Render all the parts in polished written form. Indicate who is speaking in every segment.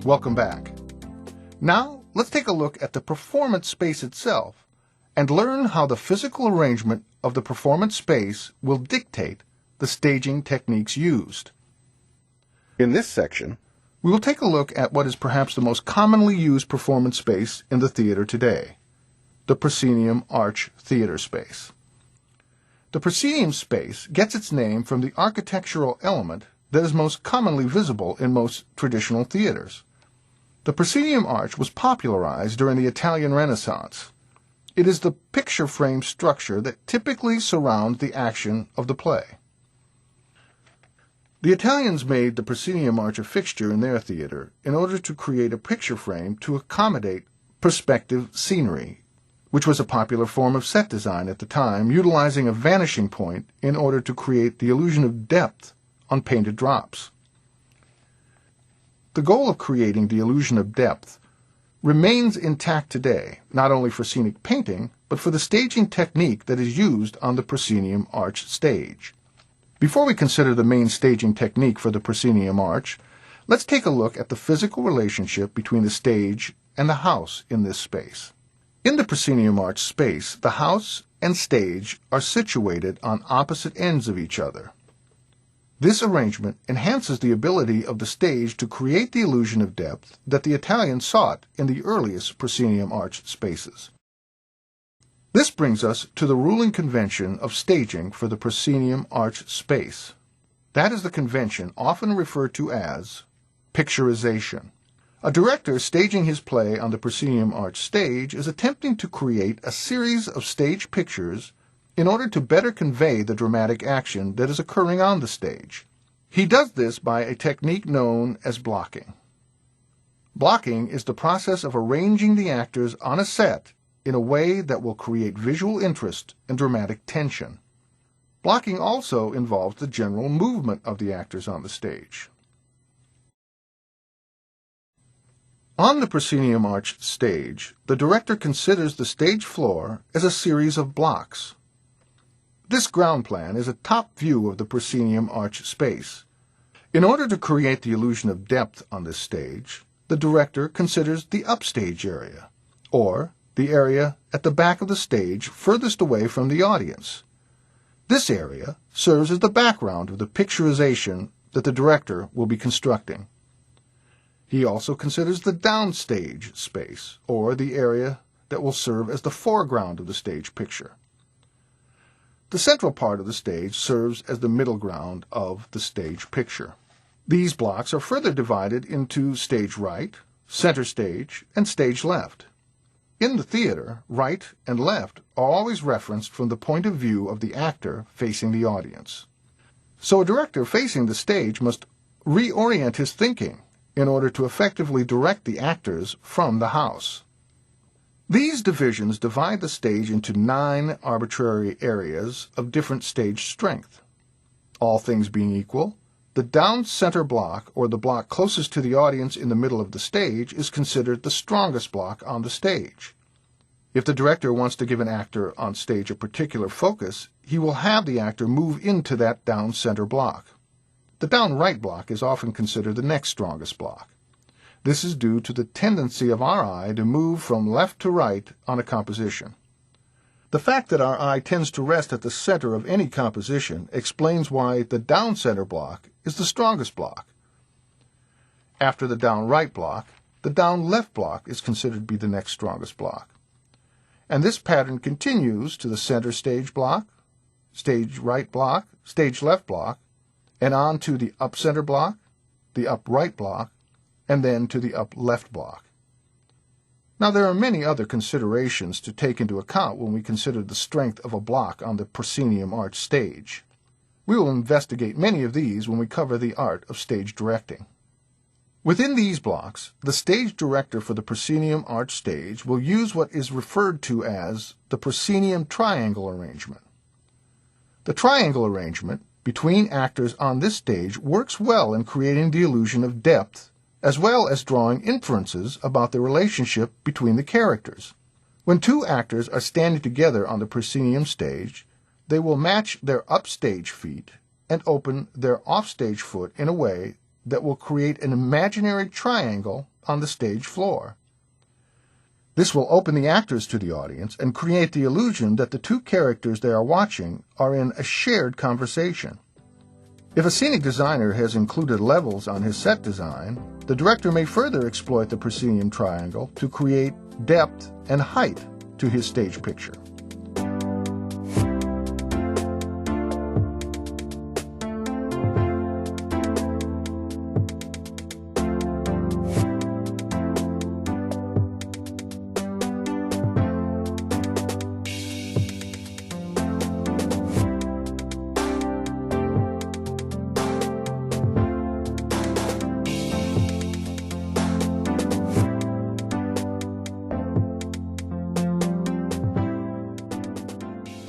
Speaker 1: Welcome back. Now, let's take a look at the performance space itself and learn how the physical arrangement of the performance space will dictate the staging techniques used. In this section, we will take a look at what is perhaps the most commonly used performance space in the theater today, the proscenium arch theater space. The proscenium space gets its name from the architectural element that is most commonly visible in most traditional theaters. The proscenium arch was popularized during the Italian Renaissance. It is the picture frame structure that typically surrounds the action of the play. The Italians made the proscenium arch a fixture in their theater in order to create a picture frame to accommodate perspective scenery, which was a popular form of set design at the time, utilizing a vanishing point in order to create the illusion of depth on painted drops. The goal of creating the illusion of depth remains intact today, not only for scenic painting, but for the staging technique that is used on the proscenium arch stage. Before we consider the main staging technique for the proscenium arch, let's take a look at the physical relationship between the stage and the house in this space. In the proscenium arch space, the house and stage are situated on opposite ends of each other. This arrangement enhances the ability of the stage to create the illusion of depth that the Italians sought in the earliest proscenium arch spaces. This brings us to the ruling convention of staging for the proscenium arch space. That is the convention often referred to as picturization. A director staging his play on the proscenium arch stage is attempting to create a series of stage pictures in order to better convey the dramatic action that is occurring on the stage. He does this by a technique known as blocking. Blocking is the process of arranging the actors on a set in a way that will create visual interest and dramatic tension. Blocking also involves the general movement of the actors on the stage. On the proscenium arch stage, the director considers the stage floor as a series of blocks. This ground plan is a top view of the proscenium arch space. In order to create the illusion of depth on this stage, the director considers the upstage area, or the area at the back of the stage furthest away from the audience. This area serves as the background of the picturization that the director will be constructing. He also considers the downstage space, or the area that will serve as the foreground of the stage picture. The central part of the stage serves as the middle ground of the stage picture. These blocks are further divided into stage right, center stage, and stage left. In the theater, right and left are always referenced from the point of view of the actor facing the audience. So a director facing the stage must reorient his thinking in order to effectively direct the actors from the house. These divisions divide the stage into 9 arbitrary areas of different stage strength. All things being equal, the down center block, or the block closest to the audience in the middle of the stage, is considered the strongest block on the stage. If the director wants to give an actor on stage a particular focus, he will have the actor move into that down center block. The down right block is often considered the next strongest block. This is due to the tendency of our eye to move from left to right on a composition. The fact that our eye tends to rest at the center of any composition explains why the down center block is the strongest block. After the down right block, the down left block is considered to be the next strongest block. And this pattern continues to the center stage block, stage right block, stage left block, and on to the up center block, the up right block, and then to the up left block. Now there are many other considerations to take into account when we consider the strength of a block on the proscenium arch stage. We will investigate many of these when we cover the art of stage directing. Within these blocks, the stage director for the proscenium arch stage will use what is referred to as the proscenium triangle arrangement. The triangle arrangement between actors on this stage works well in creating the illusion of depth, as well as drawing inferences about the relationship between the characters. When two actors are standing together on the proscenium stage, they will match their upstage feet and open their offstage foot in a way that will create an imaginary triangle on the stage floor. This will open the actors to the audience and create the illusion that the two characters they are watching are in a shared conversation. If a scenic designer has included levels on his set design, the director may further exploit the proscenium triangle to create depth and height to his stage picture.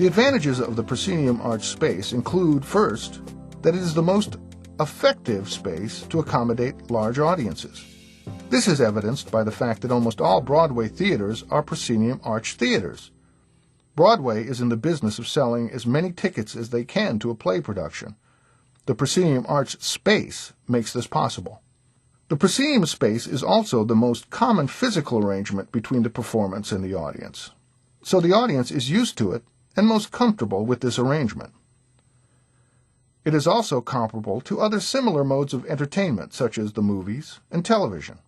Speaker 1: The advantages of the proscenium arch space include, first, that it is the most effective space to accommodate large audiences. This is evidenced by the fact that almost all Broadway theaters are proscenium arch theaters. Broadway is in the business of selling as many tickets as they can to a play production. The proscenium arch space makes this possible. The proscenium space is also the most common physical arrangement between the performance and the audience, so the audience is used to it and most comfortable with this arrangement. It is also comparable to other similar modes of entertainment, such as the movies and television.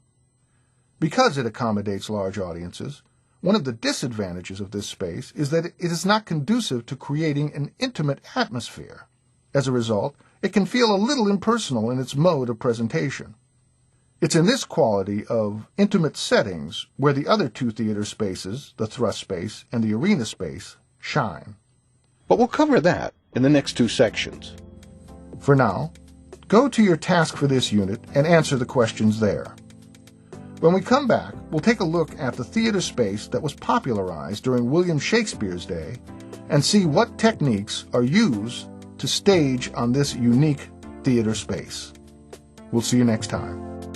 Speaker 1: Because it accommodates large audiences, one of the disadvantages of this space is that it is not conducive to creating an intimate atmosphere. As a result, it can feel a little impersonal in its mode of presentation. It's in this quality of intimate settings where the other two theater spaces, the thrust space and the arena space, shine.
Speaker 2: But we'll cover that in the next two sections.
Speaker 1: For now, go to your task for this unit and answer the questions there. When we come back, we'll take a look at the theater space that was popularized during William Shakespeare's day and see what techniques are used to stage on this unique theater space. We'll see you next time.